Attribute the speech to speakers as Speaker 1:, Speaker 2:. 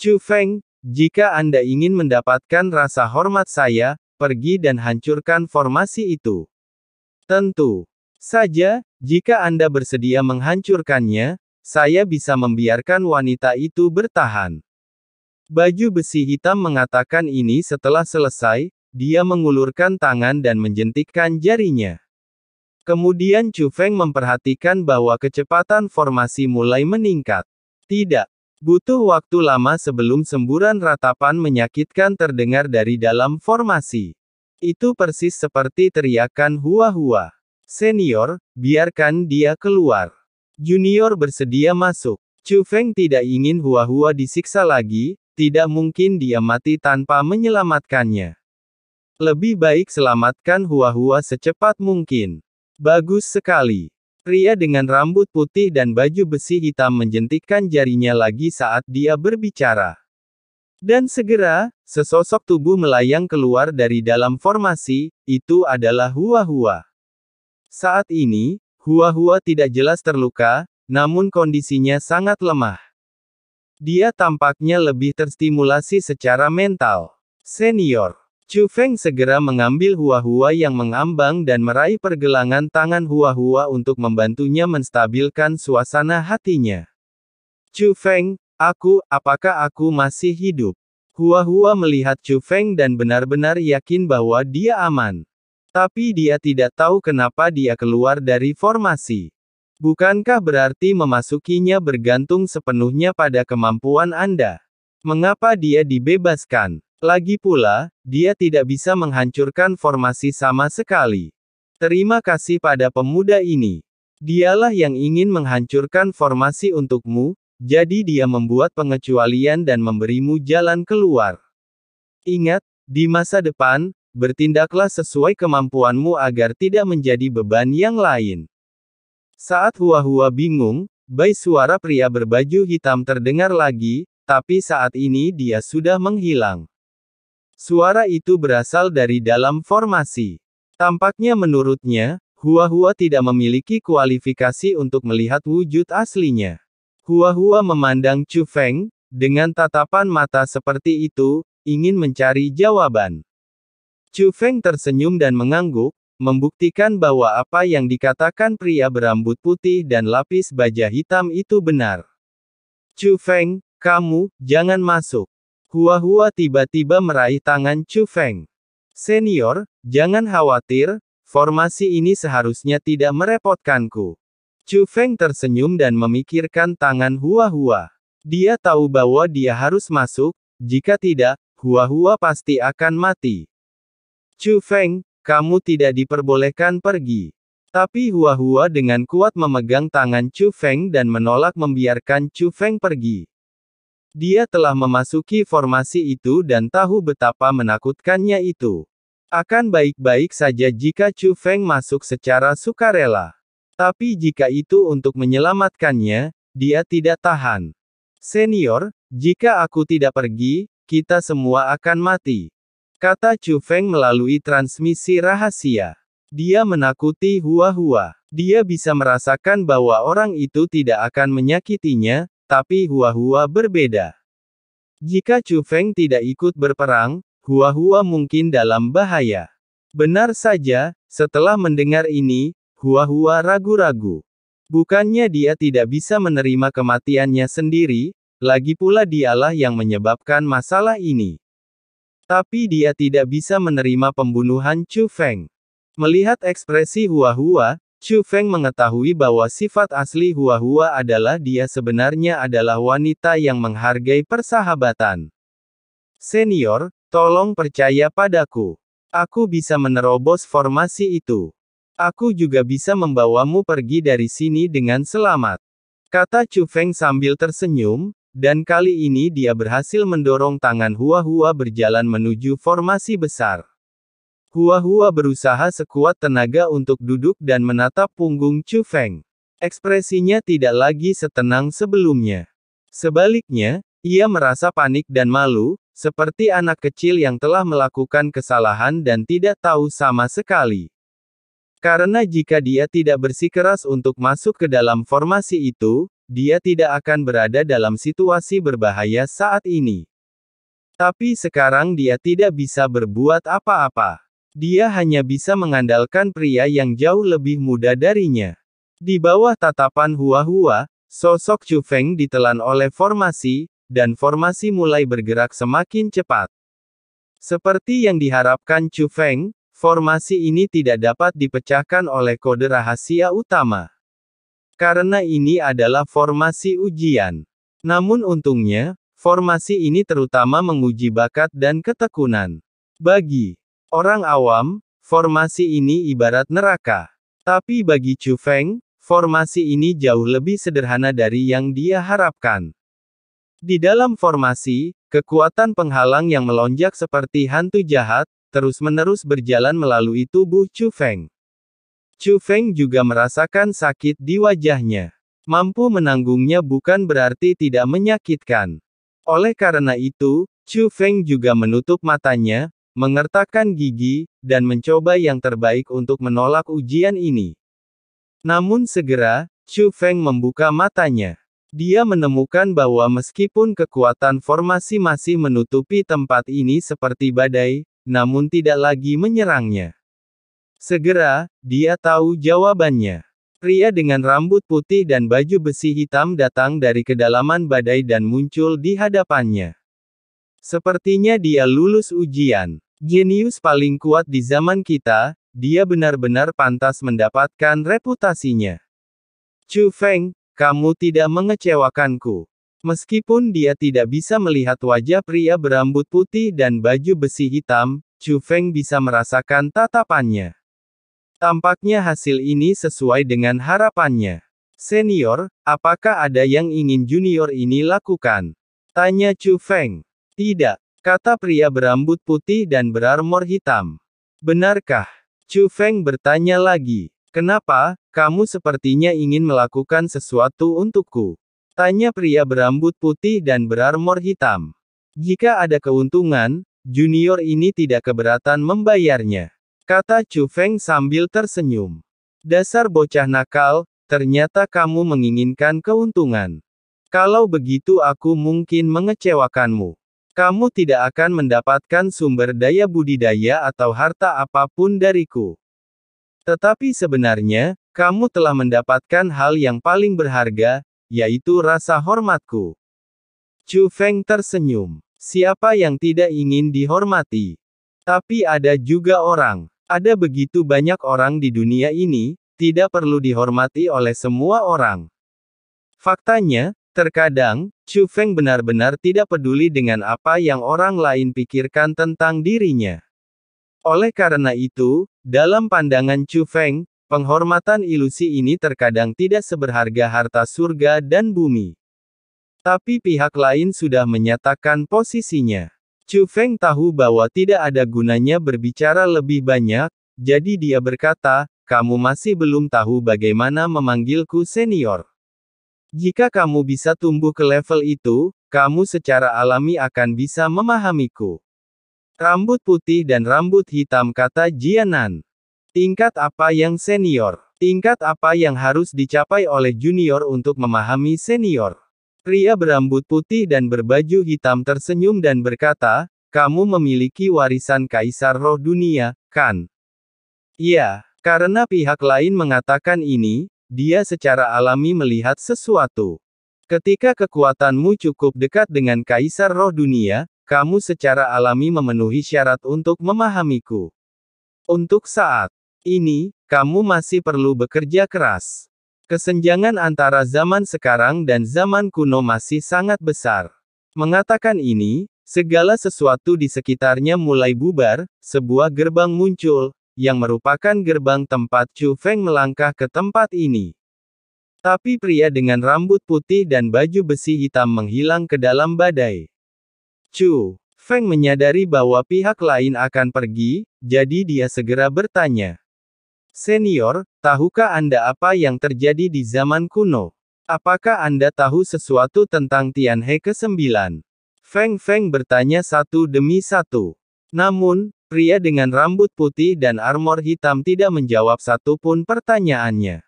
Speaker 1: Chu Feng, jika Anda ingin mendapatkan rasa hormat saya, pergi dan hancurkan formasi itu. Tentu saja, jika Anda bersedia menghancurkannya, saya bisa membiarkan wanita itu bertahan. Baju besi hitam mengatakan ini setelah selesai, dia mengulurkan tangan dan menjentikkan jarinya. Kemudian Chu Feng memperhatikan bahwa kecepatan formasi mulai meningkat. Tidak butuh waktu lama sebelum semburan ratapan menyakitkan terdengar dari dalam formasi. Itu persis seperti teriakan hua-hua. Senior, biarkan dia keluar. Junior bersedia masuk. Chu Feng tidak ingin hua-hua disiksa lagi, tidak mungkin dia mati tanpa menyelamatkannya. Lebih baik selamatkan hua-hua secepat mungkin. Bagus sekali. Pria dengan rambut putih dan baju besi hitam menjentikkan jarinya lagi saat dia berbicara. Dan segera, sesosok tubuh melayang keluar dari dalam formasi, itu adalah hua-hua. Saat ini, hua-hua tidak jelas terluka, namun kondisinya sangat lemah. Dia tampaknya lebih terstimulasi secara mental. Senior. Chu Feng segera mengambil hua-hua yang mengambang dan meraih pergelangan tangan hua-hua untuk membantunya menstabilkan suasana hatinya. Chu Feng, apakah aku masih hidup? Hua-hua melihat Chu Feng dan benar-benar yakin bahwa dia aman. Tapi dia tidak tahu kenapa dia keluar dari formasi. Bukankah berarti memasukinya bergantung sepenuhnya pada kemampuan Anda? Mengapa dia dibebaskan? Lagi pula, dia tidak bisa menghancurkan formasi sama sekali. Terima kasih pada pemuda ini. Dialah yang ingin menghancurkan formasi untukmu, jadi dia membuat pengecualian dan memberimu jalan keluar. Ingat, di masa depan, bertindaklah sesuai kemampuanmu agar tidak menjadi beban yang lain. Saat hua-hua bingung, suara pria berbaju hitam terdengar lagi, tapi saat ini dia sudah menghilang. Suara itu berasal dari dalam formasi. Tampaknya menurutnya, hua-hua tidak memiliki kualifikasi untuk melihat wujud aslinya. Hua-hua memandang Chu Feng, dengan tatapan mata seperti itu, ingin mencari jawaban. Chu Feng tersenyum dan mengangguk, membuktikan bahwa apa yang dikatakan pria berambut putih dan lapis baja hitam itu benar. Chu Feng, kamu, jangan masuk. Hua-hua tiba-tiba meraih tangan Chu Feng. Senior, jangan khawatir, formasi ini seharusnya tidak merepotkanku. Chu Feng tersenyum dan memikirkan tangan hua-hua. Dia tahu bahwa dia harus masuk, jika tidak, hua-hua pasti akan mati. Chu Feng, kamu tidak diperbolehkan pergi. Tapi hua-hua dengan kuat memegang tangan Chu Feng dan menolak membiarkan Chu Feng pergi. Dia telah memasuki formasi itu dan tahu betapa menakutkannya itu. Akan baik-baik saja jika Chu Feng masuk secara sukarela. Tapi jika itu untuk menyelamatkannya, dia tidak tahan. Senior, jika aku tidak pergi, kita semua akan mati. Kata Chu Feng melalui transmisi rahasia. Dia menakuti hua-hua. Dia bisa merasakan bahwa orang itu tidak akan menyakitinya, tapi hua-hua berbeda. Jika Chu Feng tidak ikut berperang, hua-hua mungkin dalam bahaya. Benar saja, setelah mendengar ini, hua-hua ragu-ragu. Bukannya dia tidak bisa menerima kematiannya sendiri, lagi pula dialah yang menyebabkan masalah ini. Tapi dia tidak bisa menerima pembunuhan Chu Feng. Melihat ekspresi hua-hua, Chu Feng mengetahui bahwa sifat asli hua-hua adalah dia sebenarnya adalah wanita yang menghargai persahabatan. Senior, tolong percaya padaku. Aku bisa menerobos formasi itu. Aku juga bisa membawamu pergi dari sini dengan selamat. Kata Chu Feng sambil tersenyum, dan kali ini dia berhasil mendorong tangan hua-hua berjalan menuju formasi besar. Hua-hua berusaha sekuat tenaga untuk duduk dan menatap punggung Chu Feng. Ekspresinya tidak lagi setenang sebelumnya. Sebaliknya, ia merasa panik dan malu, seperti anak kecil yang telah melakukan kesalahan dan tidak tahu sama sekali. Karena jika dia tidak bersikeras untuk masuk ke dalam formasi itu, dia tidak akan berada dalam situasi berbahaya saat ini. Tapi sekarang dia tidak bisa berbuat apa-apa. Dia hanya bisa mengandalkan pria yang jauh lebih muda darinya. Di bawah tatapan Hua-Hua, sosok Chu Feng ditelan oleh formasi, dan formasi mulai bergerak semakin cepat. Seperti yang diharapkan Chu Feng, formasi ini tidak dapat dipecahkan oleh kode rahasia utama. Karena ini adalah formasi ujian. Namun untungnya, formasi ini terutama menguji bakat dan ketekunan. Bagi orang awam, formasi ini ibarat neraka. Tapi bagi Chu Feng, formasi ini jauh lebih sederhana dari yang dia harapkan. Di dalam formasi, kekuatan penghalang yang melonjak seperti hantu jahat, terus-menerus berjalan melalui tubuh Chu Feng. Chu Feng juga merasakan sakit di wajahnya. Mampu menanggungnya bukan berarti tidak menyakitkan. Oleh karena itu, Chu Feng juga menutup matanya, mengertakkan gigi, dan mencoba yang terbaik untuk menolak ujian ini. Namun segera, Chu Feng membuka matanya. Dia menemukan bahwa meskipun kekuatan formasi masih menutupi tempat ini seperti badai, namun tidak lagi menyerangnya. Segera, dia tahu jawabannya. Pria dengan rambut putih dan baju besi hitam datang dari kedalaman badai dan muncul di hadapannya. Sepertinya dia lulus ujian. Jenius paling kuat di zaman kita, dia benar-benar pantas mendapatkan reputasinya. Chu Feng, kamu tidak mengecewakanku. Meskipun dia tidak bisa melihat wajah pria berambut putih dan baju besi hitam, Chu Feng bisa merasakan tatapannya. Tampaknya hasil ini sesuai dengan harapannya. Senior, apakah ada yang ingin junior ini lakukan? Tanya Chu Feng. Tidak, kata pria berambut putih dan berarmor hitam. Benarkah? Chu Feng bertanya lagi. Kenapa, kamu sepertinya ingin melakukan sesuatu untukku? Tanya pria berambut putih dan berarmor hitam. Jika ada keuntungan, junior ini tidak keberatan membayarnya. Kata Chu Feng sambil tersenyum. Dasar bocah nakal, ternyata kamu menginginkan keuntungan. Kalau begitu aku mungkin mengecewakanmu. Kamu tidak akan mendapatkan sumber daya budidaya atau harta apapun dariku. Tetapi sebenarnya, kamu telah mendapatkan hal yang paling berharga, yaitu rasa hormatku. Chu Feng tersenyum. Siapa yang tidak ingin dihormati? Tapi ada juga orang. Ada begitu banyak orang di dunia ini, tidak perlu dihormati oleh semua orang. Faktanya, terkadang, Chu Feng benar-benar tidak peduli dengan apa yang orang lain pikirkan tentang dirinya. Oleh karena itu, dalam pandangan Chu Feng, penghormatan ilusi ini terkadang tidak seberharga harta surga dan bumi. Tapi pihak lain sudah menyatakan posisinya. Chu Feng tahu bahwa tidak ada gunanya berbicara lebih banyak, jadi dia berkata, kamu masih belum tahu bagaimana memanggilku senior. Jika kamu bisa tumbuh ke level itu, kamu secara alami akan bisa memahamiku. Rambut putih dan rambut hitam kata Jianan. Tingkat apa yang senior? Tingkat apa yang harus dicapai oleh junior untuk memahami senior? Pria berambut putih dan berbaju hitam tersenyum dan berkata, kamu memiliki warisan Kaisar Roh Dunia, kan? Iya, karena pihak lain mengatakan ini, dia secara alami melihat sesuatu. Ketika kekuatanmu cukup dekat dengan Kaisar Roh Dunia, kamu secara alami memenuhi syarat untuk memahamiku. Untuk saat ini, kamu masih perlu bekerja keras. Kesenjangan antara zaman sekarang dan zaman kuno masih sangat besar. Mengatakan ini, segala sesuatu di sekitarnya mulai bubar, sebuah gerbang muncul, yang merupakan gerbang tempat Chu Feng melangkah ke tempat ini. Tapi pria dengan rambut putih dan baju besi hitam menghilang ke dalam badai. Chu Feng menyadari bahwa pihak lain akan pergi, jadi dia segera bertanya. Senior, tahukah Anda apa yang terjadi di zaman kuno? Apakah Anda tahu sesuatu tentang Tianhe ke-9? Feng Feng bertanya satu demi satu. Namun, pria dengan rambut putih dan armor hitam tidak menjawab satu pun pertanyaannya.